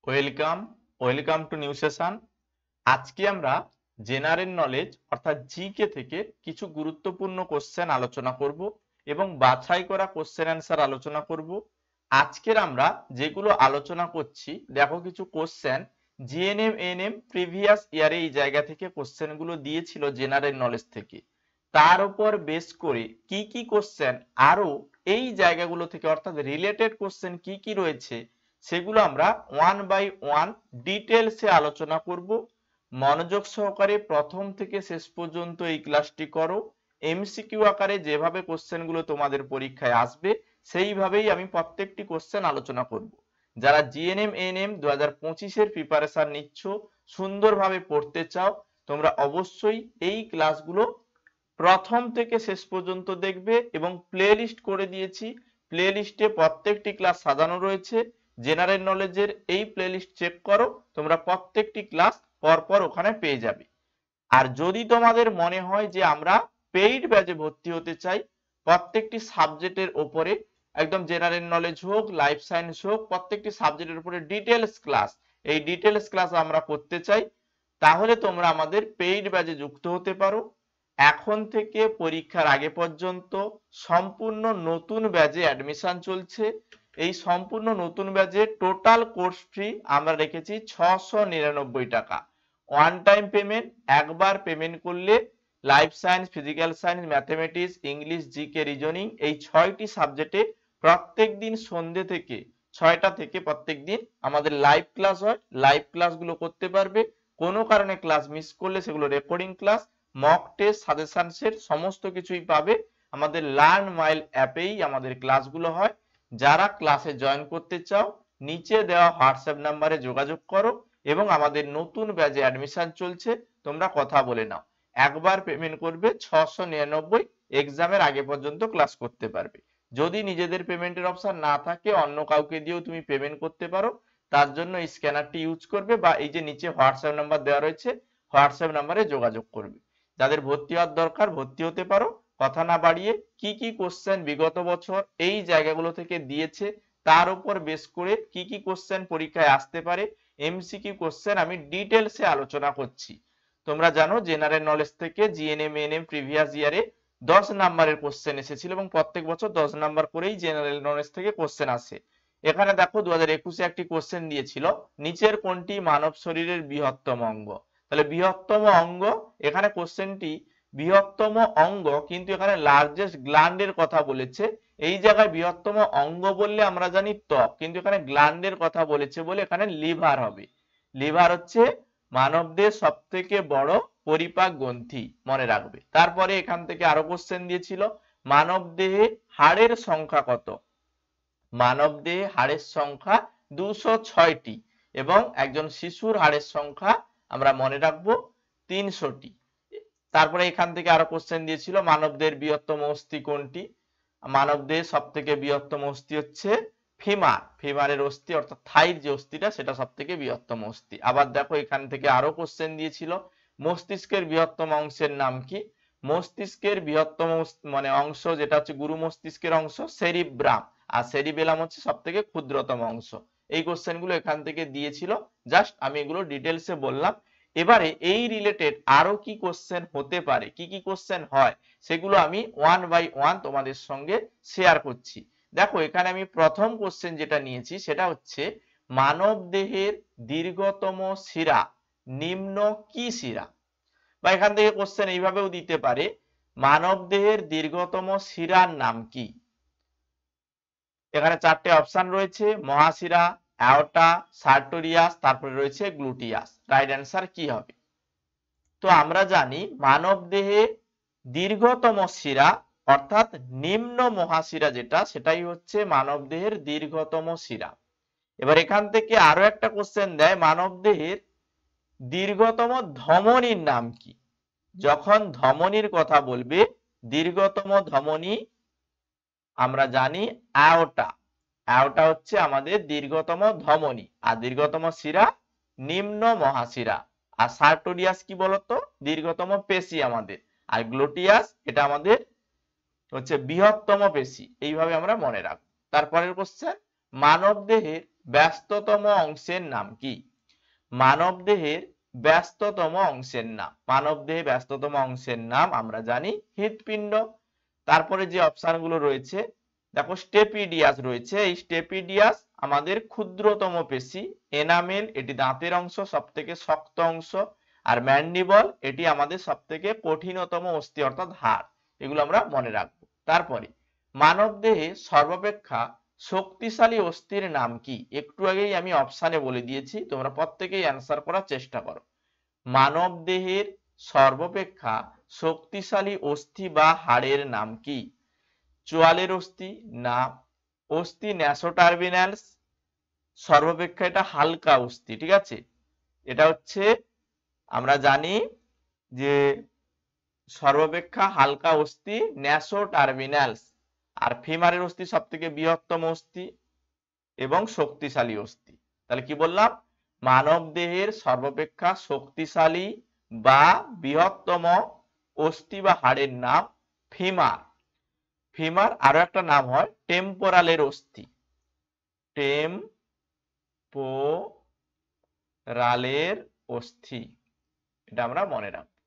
Welcome welcome to new session. আজকে আমরা general knowledge অর্থাৎ জিকে থেকে কিছু গুরুত্বপূর্ণ কোশ্চেন আলোচনা করব এবং বাছাই করা কোশ্চেন অ্যান্সার আলোচনা করব। আজকের আমরা যেগুলো আলোচনা করছি দেখো কিছু কোশ্চেন জিএনএম এনএম প্রিভিয়াস ইয়ারে এই জায়গা থেকে কোশ্চেনগুলো দিয়েছিল জেনারেল নলেজ থেকে। তার উপর বেস করে কি কি কোশ্চেন আরো এই জায়গাগুলো থেকে অর্থাৎ রিলেটেড কোশ্চেন কি কি রয়েছে সেগুলো আমরা ওয়ান বাই ওয়ান ডিটেলসে আলোচনা করব। মনোযোগ সহকারে প্রথম থেকে শেষ পর্যন্ত এই ক্লাসটি করো। এমসিকিউ আকারে যেভাবে কোশ্চেনগুলো তোমাদের পরীক্ষায় আসবে সেইভাবেই আমি প্রত্যেকটি কোশ্চেন আলোচনা করব। যারা জিএনএম এনএম 2025 প্রিপারেশন নিচ্ছ, সুন্দরভাবে পড়তে চাও, তোমরা অবশ্যই এই ক্লাসগুলো প্রথম থেকে শেষ পর্যন্ত দেখবে এবং প্লে লিস্ট করে দিয়েছি। প্লে লিস্টে প্রত্যেকটি ক্লাস সাজানো রয়েছে। জেনারেল নলেজের এই প্লে লিস্ট চেক করো, তোমরা প্রত্যেকটি ক্লাস পরপর ওখানে পেয়ে যাবে। আর যদি তোমাদের মনে হয় যে আমরা পেইড ব্যাচে ভর্তি হতে চাই, প্রত্যেকটি সাবজেক্টের উপরে একদম জেনারেল নলেজ হোক, লাইফ সায়েন্স হোক, প্রত্যেকটি সাবজেক্টের উপরে ডিটেলস ক্লাস, এই ডিটেলস ক্লাস আমরা করতে চাই, তাহলে তোমরা আমাদের পেইড ব্যাচে যুক্ত হতে পারো। এখন থেকে পরীক্ষার আগে পর্যন্ত সম্পূর্ণ নতুন ব্যাচে অ্যাডমিশন চলছে। এই সম্পূর্ণ নতুন ব্যাচে টোটাল কোর্স ফি আমরা রেখেছি 699 টাকা। ওয়ান টাইম পেমেন্ট, একবার পেমেন্ট করলে life science, physical science, mathematics, English, GK, reasoning এই 6টি সাবজেক্টে প্রত্যেক দিন সন্ধ্যে থেকে 6টা থেকে প্রত্যেক দিন আমাদের লাইভ ক্লাস হয়। লাইভ ক্লাসগুলো করতে পারবে। কোনো কারণে ক্লাস মিস করলে সেগুলো recording class, mock test, suggestion set সমস্ত কিছুই পাবে। আমাদের লার্ন মাইল অ্যাপেই আমাদের ক্লাসগুলো হয়। যারা ক্লাসে জয়েন করতে চাও নিচে দেওয়া হোয়াটসঅ্যাপ নাম্বারে যোগাযোগ করো এবং আমাদের নতুন ব্যাচে অ্যাডমিশন চলছে, তোমরা কথা বলে নাও। একবার পেমেন্ট করবে 699, এক্সামের আগে পর্যন্ত ক্লাস করতে পারবে। যদি নিজেদের পেমেন্টের অপশন না থাকে অন্য কাউকে দিয়েও তুমি পেমেন্ট করতে পারো। তার জন্য এই স্ক্যানারটি ইউজ করবে বা এই যে নিচে হোয়াটসঅ্যাপ নাম্বার দেওয়া রয়েছে হোয়াটসঅ্যাপ নাম্বারে যোগাযোগ করবে। যাদের ভর্তি হওয়ার দরকার ভর্তি হতে পারো। কথা না বাড়িয়ে কি কি কোশ্চেন বিগত বছর এই জায়গাগুলো থেকে দিয়েছে তার উপর বেস করে কি কি কোশ্চেন পরীক্ষায় আসতে পারে এমসিকিউ কোশ্চেন আমি ডিটেলসে আলোচনা করছি। তোমরা জানো জেনারেল নলেজ থেকে জিএনএম এনএম প্রিভিয়াস ইয়ারে 10 নাম্বারের কোশ্চেন এসেছিল এবং প্রত্যেক বছর 10 নাম্বার করেই জেনারেল নলেজ থেকে কোশ্চেন আসে। এখানে দেখো 2021-এ একটি কোশ্চেন দিয়েছিল, নিচের কোনটি মানব শরীরের বৃহত্তম অঙ্গ। তাহলে বৃহত্তম অঙ্গ, এখানে কোশ্চেনটি বৃহত্তম অঙ্গ কিন্তু এখানে লার্জেস্ট গ্ল্যান্ডের কথা বলেছে। এই জায়গায় বৃহত্তম অঙ্গ বললে আমরা জানি ত্বক, কিন্তু এখানে গ্ল্যান্ডের কথা বলেছে বলে এখানে লিভার হবে। লিভার হচ্ছে মানবদেহের সব থেকে বড় পরিপাক গ্রন্থি, মনে রাখবে। তারপরে এখান থেকে আরো কোশ্চেন দিয়েছিল, মানবদেহে হাড়ের সংখ্যা কত। মানবদেহে হাড়ের সংখ্যা 206টি এবং একজন শিশুর হাড়ের সংখ্যা আমরা মনে রাখবো 300টি। তারপরে এখান থেকে আরো কোশ্চেন দিয়েছিল, মানবদেহের বৃহত্তম অস্থি কোনটি। মানবদেহের সব থেকে বৃহত্তম অস্থি হচ্ছে ফিমার। ফিমারের অস্থি অর্থাৎ থাইর যে অস্থিটা সেটা সব থেকে বৃহত্তম অস্থি। আবার দেখো এখান থেকে আরো কোশ্চেন দিয়েছিল, মস্তিষ্কের বৃহত্তম অংশের নাম কি। মস্তিষ্কের বৃহত্তম মানে অংশ যেটা হচ্ছে গুরু মস্তিষ্কের অংশ সেরিব্রাম, আর সেরিবেলাম হচ্ছে সব থেকে ক্ষুদ্রতম অংশ। এই কোশ্চেন গুলো এখান থেকে দিয়েছিল, জাস্ট আমি এগুলো ডিটেলসে বললাম। এবারে এই রিলেটেড আরো কি কোশ্চেন হতে পারে, কি কি কোশ্চেন হয় সেগুলো আমি ওয়ান বাই ওয়ান তোমাদের সঙ্গে শেয়ার করছি। দেখো এখানে আমি প্রথম কোশ্চেন যেটা নিয়েছি সেটা হচ্ছে, মানব দেহের দীর্ঘতম শিরা নিম্ন কি শিরা। বা এখান থেকে কোশ্চেন এইভাবেও দিতে পারে, মানব দেহের দীর্ঘতম শিরার নাম কি। এখানে 4টে অপশন রয়েছে, মহাশিরা, অ্যাওর্টা, সার্টোরিয়াস, তারপরে রয়েছে গ্লুটিয়াস। রাইট অ্যান্সার কি হবে? তো আমরা জানি মানব দেহে দীর্ঘতম শিরা অর্থাৎ নিম্ন মহাশিরা যেটা সেটাই হচ্ছে মানব দেহের দীর্ঘতম শিরা। এবার এখান থেকে আরো একটা কোশ্চেন দেয়, মানব দেহের দীর্ঘতম ধমনীর নাম কি। যখন ধমনীর কথা বলবে দীর্ঘতম ধমনী আমরা জানি অ্যাওর্টা। অ্যাওর্টা হচ্ছে আমাদের দীর্ঘতম ধমনী, আর দীর্ঘতম শিরা নিম্ন মহাশিরা। আর সার্টোরিয়াস কি বলতো, দীর্ঘতম পেশি আমাদের। আর গ্লুটিয়াস এটা আমাদের হচ্ছে বৃহত্তম পেশি। এইভাবে আমরা মনে রাখবো। তারপরের কোশ্চেন, মানব দেহের ব্যস্ততম অংশের নাম কি? মানবদেহের ব্যস্ততম অংশের নাম, মানবদেহে ব্যস্ততম অংশের নাম আমরা জানি হৃৎপিণ্ড। তারপরে যে অপশনগুলো রয়েছে দেখো, স্টেপিডিয়াস রয়েছে, এই স্টেপিডিয়াস আমাদের ক্ষুদ্রতম পেশি। এনামেল এটি দাঁতের অংশ, সব থেকে শক্ত অংশ। আর ম্যান্ডিবল এটি আমাদের সব থেকে কঠিনতম অস্থি অর্থাৎ হাড়। এগুলো আমরা মনে রাখবো। তারপরে মানবদেহে সর্বাপেক্ষা শক্তিশালী অস্থির নাম কি? একটু আগেই আমি অপশানে বলে দিয়েছি, তোমরা প্রত্যেকেই অ্যান্সার করার চেষ্টা করো। মানবদেহের সর্বাপেক্ষা শক্তিশালী অস্থি বা হাড়ের নাম কি? চোয়ালের অস্থি না অস্থি ন্যাসোটার্মিনালস, সর্বাপেক্ষা এটা হালকা অস্থি, ঠিক আছে। এটা হচ্ছে আমরা জানি যে সর্বাপেক্ষা হালকা অস্থি ন্যাসোটার্মিনালস। আর ফিমারের অস্থি সব থেকে বৃহত্তম অস্থি এবং শক্তিশালী অস্থি। তাহলে কি বললাম? মানব দেহের সর্বাপেক্ষা শক্তিশালী বা বৃহত্তম অস্থি বা হাড়ের নাম ফিমার। ফিমার আরো একটা নাম হয় টেম্পোরালের অস্থি, টেম্পোরালের অস্থি, এটা আমরা মনে রাখবো।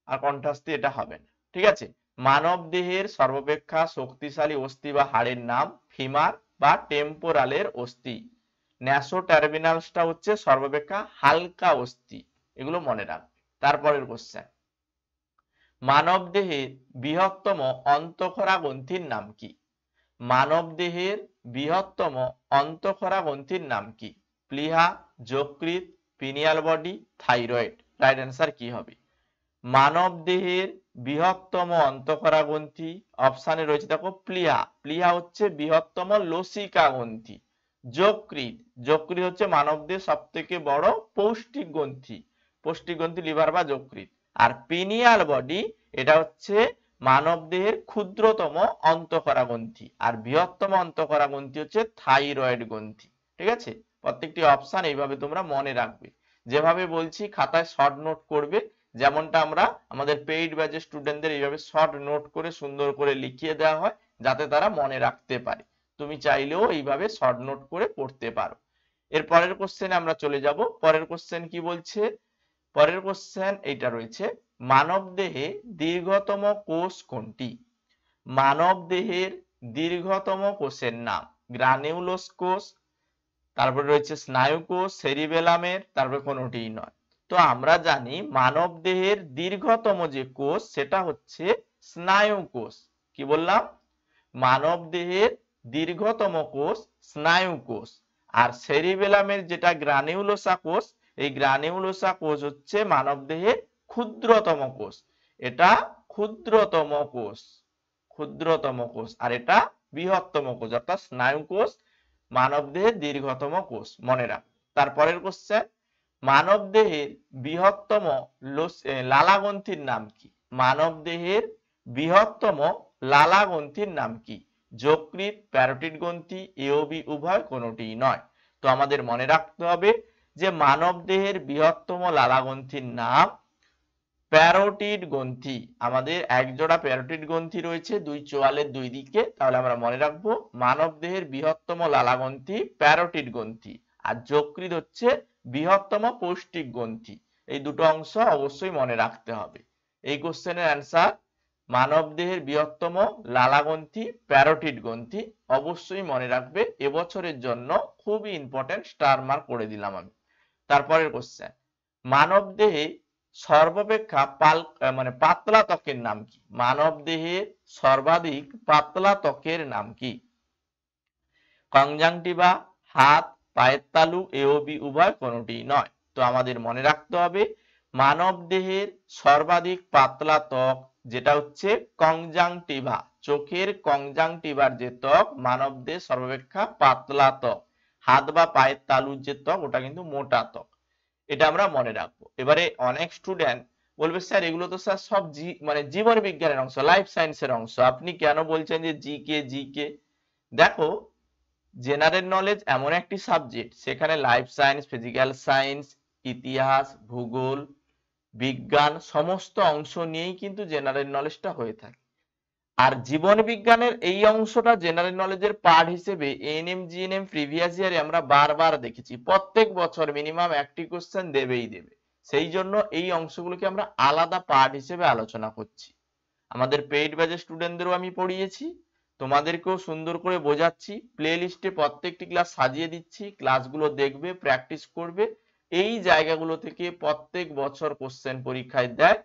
আর কণ্ঠাস্থি এটা হবে না, ঠিক আছে। মানব দেহের সর্বাপেক্ষা শক্তিশালী অস্থি বা হাড়ের নাম ফিমার বা টেম্পোরালের অস্থি। ন্যাসোটার্মিনালসটা হচ্ছে সর্বাপেক্ষা হালকা অস্থি, এগুলো মনে রাখবে। তারপরের কোশ্চেন, মানব দেহের বৃহত্তম অন্তঃক্ষরা গ্রন্থির নাম কি? মানব দেহের বৃহত্তম অন্তঃক্ষরা গ্রন্থির নাম কি? প্লীহা, যকৃৎ, pineal body, thyroid. Right answer কি হবে? মানব দেহের বৃহত্তম অন্তঃক্ষরা গ্রন্থি অপশানে রয়েছে দেখো প্লীহা, প্লীহা হচ্ছে বৃহত্তম লসিকা গ্রন্থি। যকৃৎ, যকৃৎ হচ্ছে মানব দেহের সব থেকে বড় পৌষ্টিক গ্রন্থি, পৌষ্টিক গ্রন্থি লিভার বা যকৃৎ। আর পিনিয়াল বডি এটা হচ্ছে মানব দেহের ক্ষুদ্রতম অন্তঃক্ষরা গ্রন্থি। আর বৃহত্তম অন্তঃক্ষরা গ্রন্থি হচ্ছে থাইরয়েড গ্রন্থি, ঠিক আছে। প্রত্যেকটি অপশন এইভাবে তোমরা মনে রাখবে, যেভাবে বলছি খাতায় শর্ট নোট করবে, যেমনটা আমরা আমাদের পেইড ব্যাচের স্টুডেন্টদের এইভাবে শর্ট নোট করে সুন্দর করে লিখিয়ে দেওয়া হয় যাতে তারা মনে রাখতে পারে। তুমি চাইলেও এইভাবে শর্ট নোট করে পড়তে পারো। এর পরের কোশ্চেনে আমরা চলে যাব। পরের কোশ্চেন কি বলছে? পরের কোশ্চেন এইটা রয়েছে, মানব দেহে দীর্ঘতম কোষ কোনটি? মানব দেহের দীর্ঘতম কোষের নাম গ্রানিউলোস কোষ, তারপরে রয়েছে স্নায়ু কোষ, সেরিবেলামের, তারপরে কোনোটিই নয়। তো আমরা জানি মানব দেহের দীর্ঘতম যে কোষ সেটা হচ্ছে স্নায়ু কোষ। কি বললাম? মানব দেহের দীর্ঘতম কোষ স্নায়ু কোষ। আর সেরিবেলামের যেটা গ্রানিউলোসা কোষ, এই গ্রানিউলোসা কোষ হচ্ছে মানব দেহের ক্ষুদ্রতম কোষ। এটা ক্ষুদ্রতম কোষ, ক্ষুদ্রতম কোষ, আর এটা বৃহত্তম কোষ অর্থাৎ স্নায়ু কোষ মানব দেহের দীর্ঘতম কোষ, মনে রাখ। তারপরের কোশ্চেন, মানব দেহের বৃহত্তম লালা গ্রন্থির নাম কি? মানব দেহের বৃহত্তম লালা গ্রন্থির নাম কি? যকৃৎ, প্যারোটিড গ্রন্থি, এওবি উভয়, কোনোটিই নয়। তো আমাদের মনে রাখতে হবে যে মানব দেহের বৃহত্তম লালা গ্রন্থির নাম প্যারোটিড গ্রন্থি। আমাদের এক জোড়া প্যারোটিড গ্রন্থি রয়েছে দুই চোয়ালের দুই দিকে, তাহলে আমরা মনে রাখবো মানব দেহের বৃহত্তম লালা গ্রন্থি প্যারোটিড গ্রন্থি। আর যকৃৎ হচ্ছে বৃহত্তম পৌষ্টিক গ্রন্থি। এই দুটো অংশ অবশ্যই মনে রাখতে হবে। এই কোশ্চেনের অ্যান্সার মানব দেহের বৃহত্তম লালা গ্রন্থি প্যারোটিড গ্রন্থি, অবশ্যই মনে রাখবে। এবছরের জন্য খুবই ইম্পর্টেন্ট, স্টার মার্ক করে দিলাম আমি। তারপরের কোশ্চেন, মানব দেহে সর্বাপেক্ষা পাতলা ত্বকের নাম কি? মানব দেহের সর্বাধিক পাতলা ত্বকের নাম কি? কনজাংটিভা, হাত, পায়ের তালু, এওবি উভয়, কোনোটি নয়। তো আমাদের মনে রাখতে হবে মানব দেহের সর্বাধিক পাতলা ত্বক যেটা হচ্ছে কনজাংটিভা, চোখের কনজাংটিভার যে ত্বক মানব দেহের সর্বাপেক্ষা পাতলা ত্বক। হাত বা পায়ের তালুর যে ত্বক ওটা কিন্তু মোটা ত্বক, এটা আমরা মনে রাখবো। এবারে অনেক স্টুডেন্ট বলবে স্যার এগুলো তো স্যার সব জীবন বিজ্ঞানের অংশ, লাইফ সায়েন্সের অংশ, আপনি কেন বলছেন যে জিকে জিকে? দেখো, জেনারেল নলেজ এমন একটি সাবজেক্ট সেখানে লাইফ সায়েন্স, ফিজিক্যাল সায়েন্স, ইতিহাস, ভূগোল, বিজ্ঞান সমস্ত অংশ নিয়েই কিন্তু জেনারেল নলেজটা হয়ে থাকে। আর জীবন বিজ্ঞানের এই অংশটা জেনারেল নলেজের পার্ট হিসেবে এএনএম জিএনএম প্রিভিয়াস ইয়ারে আমরা বারবার দেখেছি, প্রত্যেক বছর মিনিমাম একটি কোশ্চেন দেবেই দেবে। সেই জন্য এই অংশগুলোকে আমরা আলাদা পার্ট হিসেবে আলোচনা করছি। আমাদের পেইড ব্যাচের স্টুডেন্টদেরও আমি পড়িয়েছি, তোমাদেরকেও সুন্দর করে বোঝাচ্ছি, প্লে লিস্টে প্রত্যেকটি ক্লাস সাজিয়ে দিচ্ছি, ক্লাসগুলো দেখবে, প্র্যাকটিস করবে। এই জায়গাগুলো থেকে প্রত্যেক বছর কোশ্চেন পরীক্ষায় দেয়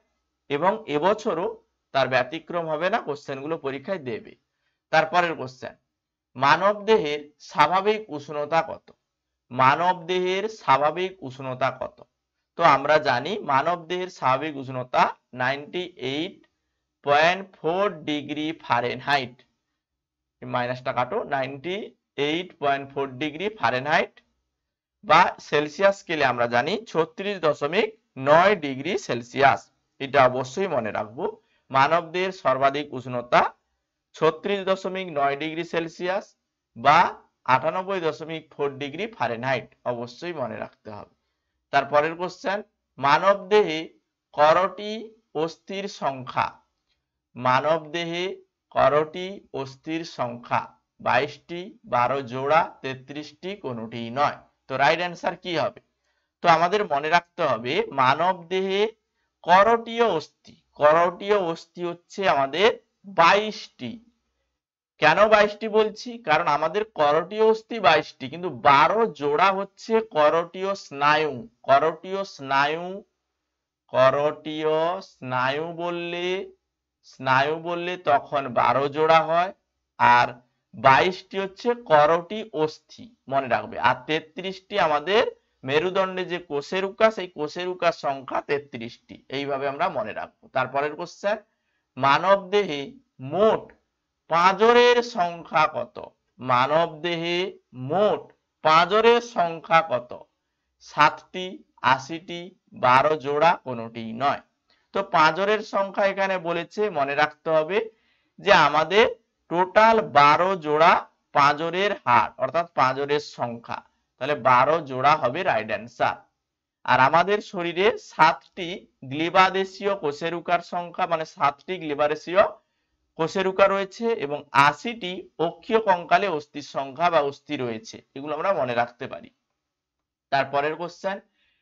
এবং এবছরও তার ব্যতিক্রম হবে না, কোশ্চেনগুলো পরীক্ষায় দেবে। তারপরের কোশ্চেন, মানব দেহের স্বাভাবিক উষ্ণতা কত? মানব দেহের স্বাভাবিক উষ্ণতা কত? তো আমরা জানি মানব দেহের স্বাভাবিক উষ্ণতা 98.4 ডিগ্রি ফারেনহাইট। মাইনাসটা কাটো, 98.4 ডিগ্রি ফারেনহাইট বা সেলসিয়াস স্কেলে আমরা জানি 36.9 ডিগ্রি সেলসিয়াস। এটা অবশ্যই মনে রাখবো, মানব দেহের সর্বাধিক উষ্ণতা 36.9 ডিগ্রি সেলসিয়াস বা 98.4 ডিগ্রি ফারেনহাইট, অবশ্যই মনে রাখতে হবে। তারপরের কোশ্চেন, মানব দেহে কয়টি অস্থির সংখ্যা? মানব দেহে কয়টি অস্থির সংখ্যা? 22টি, 12 জোড়া, 33টি, কোনোটি নয়। তো রাইট অ্যান্সার কি হবে? তো আমাদের মনে রাখতে হবে মানব দেহে করটীয় অস্থি, করটীয় অস্থি হচ্ছে আমাদের 22টি। কেন 22টি বলছি? কারণ আমাদের করটীয় অস্থি 22টি, কিন্তু 12 জোড়া হচ্ছে করটীয় স্নায়ু। করটীয় স্নায়ু, করটীয় স্নায়ু বললে তখন 12 জোড়া হয়, আর 22টি হচ্ছে করটি অস্থি, মনে রাখবে। আর 33টি আমাদের মেরুদণ্ডে যে কোষেরুকা, সেই কোষেরুকার সংখ্যা 33টি। এইভাবে আমরা মনে রাখবো। তারপরের কোশ্চেন, মানব দেহে মোট পাঁজরের সংখ্যা কত? মানব দেহে মোট পাঁজরের সংখ্যা কত? 7টি, 80টি, 12 জোড়া, কোনোটি নয়। তো পাঁজরের সংখ্যা এখানে বলেছে, মনে রাখতে হবে যে আমাদের টোটাল 12 জোড়া পাঁজরের হাড়, অর্থাৎ পাঁজরের সংখ্যা, তাহলে 12 জোড়া হবে রাইট অ্যান্সার। আর আমাদের শরীরে 7টি গ্লিবাদেশীয় কোষেরুকার সংখ্যা, মানে 7টি গ্লিবাদেশীয় কোষেরুকা রয়েছে এবং 80টি অক্ষীয় কঙ্কালে অস্থির সংখ্যা বা অস্থি রয়েছে। এগুলো আমরা মনে রাখতে পারি। তারপরের কোশ্চেন,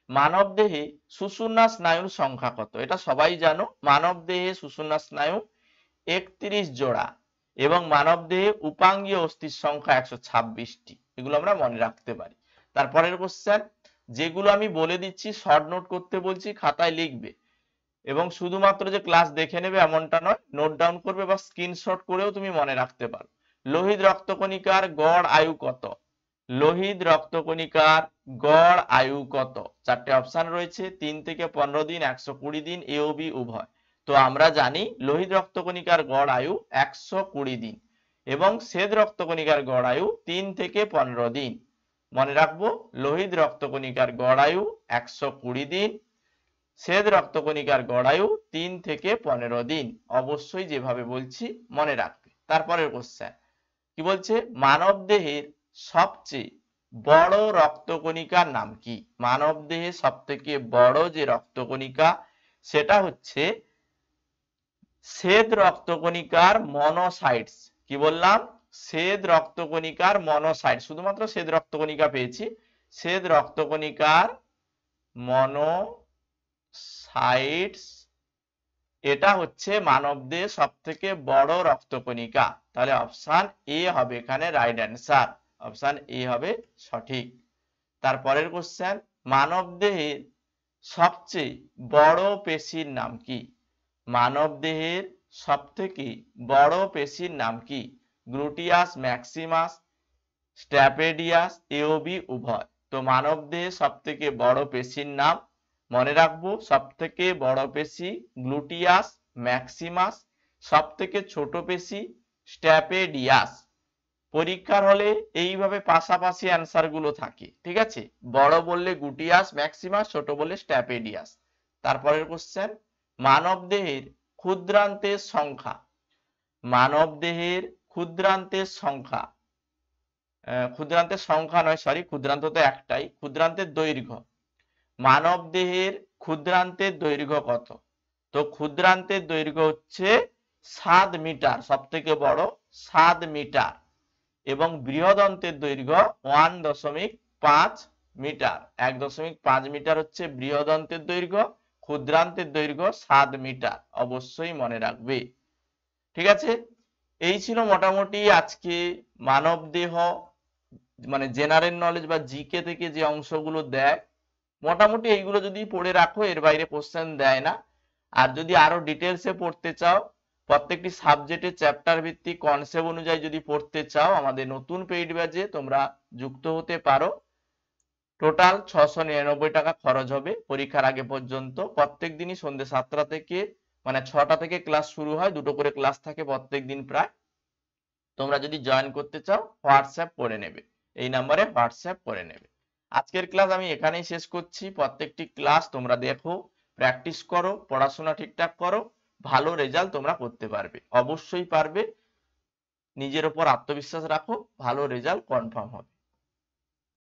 মানব দেহে সুষুম্না স্নায়ুর সংখ্যা কত? এটা সবাই জানো, মানব দেহে সুষুম্না স্নায়ু 31 জোড়া এবং মানব দেহে উপাঙ্গীয় অস্থির সংখ্যা 126টি। এগুলো আমরা মনে রাখতে পারি। তারপরের কোশ্চেন, যেগুলো আমি বলে দিচ্ছি শর্ট নোট করতে বলছি, খাতায় লিখবে এবং শুধুমাত্র যে ক্লাস দেখে নেবে এমনটা নয়, নোট ডাউন করবে বা স্ক্রিনশট করেও তুমি মনে রাখতে পারো। লোহিত রক্তকণিকার গড় আয়ু কত? লোহিত রক্তকণিকার গড় আয়ু কত? 4টে অপশন রয়েছে, 3 থেকে 15 দিন, 120 দিন, এ ও বি উভয়। তো আমরা জানি লোহিত রক্তকণিকার গড় আয়ু 120 দিন এবং শ্বেত রক্তকণিকার গড় আয়ু 3 থেকে 15 দিন। মনে রাখবো, লোহিত রক্তকণিকার গড় আয়ু 120 দিন, শ্বেত রক্তকণিকার গড় আয়ু 3 থেকে 15 দিন। অবশ্যই যেভাবে বলছি মনে রাখবে। তারপরের কোশ্চেন কি বলছে, মানব দেহের সবচেয়ে বড় রক্তকণিকার নাম কি? মানব দেহে সবথেকে বড় যে রক্তকণিকা সেটা হচ্ছে শ্বেত রক্তকণিকার মনোসাইটস। কি বললাম? শ্বেত রক্তকণিকার মনোসাইট, শুধুমাত্র শ্বেত রক্তকণিকা পেয়েছি। শ্বেত রক্তকণিকার মনোসাইটস, এটা হচ্ছে মানব দেহে সব থেকে বড় রক্তকণিকা। তাহলে অপশন এ হবে এখানে রাইট অ্যান্সার, অপশন এ হবে সঠিক। তারপরের কোশ্চেন, মানব দেহের সবচেয়ে বড় পেশির নাম কি? মানব দেহের সব থেকে বড় পেশির নাম কি? গ্লুটিয়াস ম্যাক্সিমাস, স্ট্র্যাপেডিয়াস, এ ও বি উভয়। তো মানব দেহের সব থেকে বড় পেশির নাম মনে রাখবো, সব থেকে বড় পেশি গ্লুটিয়াস ম্যাক্সিমাস, সব থেকে ছোট পেশি স্ট্র্যাপেডিয়াস। পরীক্ষার হলে এইভাবে পাশাপাশি অ্যান্সার গুলো থাকে, ঠিক আছে? বড় বললে গ্লুটিয়াস ম্যাক্সিমাস, ছোট বললে স্ট্র্যাপেডিয়াস। তারপরের কোশ্চেন, মানব দেহের ক্ষুদ্রান্তের সংখ্যা। মানব দেহের ক্ষুদ্রান্তের সংখ্যা, ক্ষুদ্রান্তের সংখ্যা নয়, সরি, ক্ষুদ্রান্ত তো একটাই, ক্ষুদ্রান্তের দৈর্ঘ্য। মানব দেহের ক্ষুদ্রান্তের দৈর্ঘ্য কত? তো ক্ষুদ্রান্তের দৈর্ঘ্য হচ্ছে 7 মিটার, সব থেকে বড় 7 মিটার, এবং বৃহদন্তের দৈর্ঘ্য 1.5 মিটার। 1.5 মিটার হচ্ছে বৃহদন্তের দৈর্ঘ্য, ক্ষুদ্রান্তের দৈর্ঘ্য 7 মিটার, অবশ্যই মনে রাখবে। ঠিক আছে, এই ছিল মোটামুটি আজকে মানবদেহ মানে জেনারেল নলেজ বা জিকে থেকে যে অংশগুলো দেয়, মোটামুটি এইগুলো যদি পড়ে রাখো এর বাইরে কোশ্চেন দেয় না। আর যদি আরো ডিটেলসে পড়তে চাও, প্রত্যেকটি সাবজেক্টের চ্যাপ্টার ভিত্তিক কনসেপ্ট অনুযায়ী যদি পড়তে চাও, আমাদের নতুন পেইড ব্যাচে তোমরা যুক্ত হতে পারো। টোটাল 699 টাকা খরচ হবে পরীক্ষার আগে পর্যন্ত। প্রত্যেক দিনই সন্ধ্যে 7টা থেকে মানে 6টা থেকে ক্লাস শুরু হয়, দুটো করে ক্লাস থাকে প্রত্যেক দিন প্রায়। তোমরা যদি জয়েন করতে চাও হোয়াটসঅ্যাপ করে নেবে, এই নাম্বারে হোয়াটসঅ্যাপ করে নেবে। আজকের ক্লাস আমি এখানেই শেষ করছি। প্রত্যেকটি ক্লাস তোমরা দেখো, প্র্যাকটিস করো, পড়াশোনা ঠিকঠাক করো, ভালো রেজাল্ট তোমরা করতে পারবে, অবশ্যই পারবে। নিজের উপর আত্মবিশ্বাস রাখো, ভালো রেজাল্ট কনফার্ম হবে।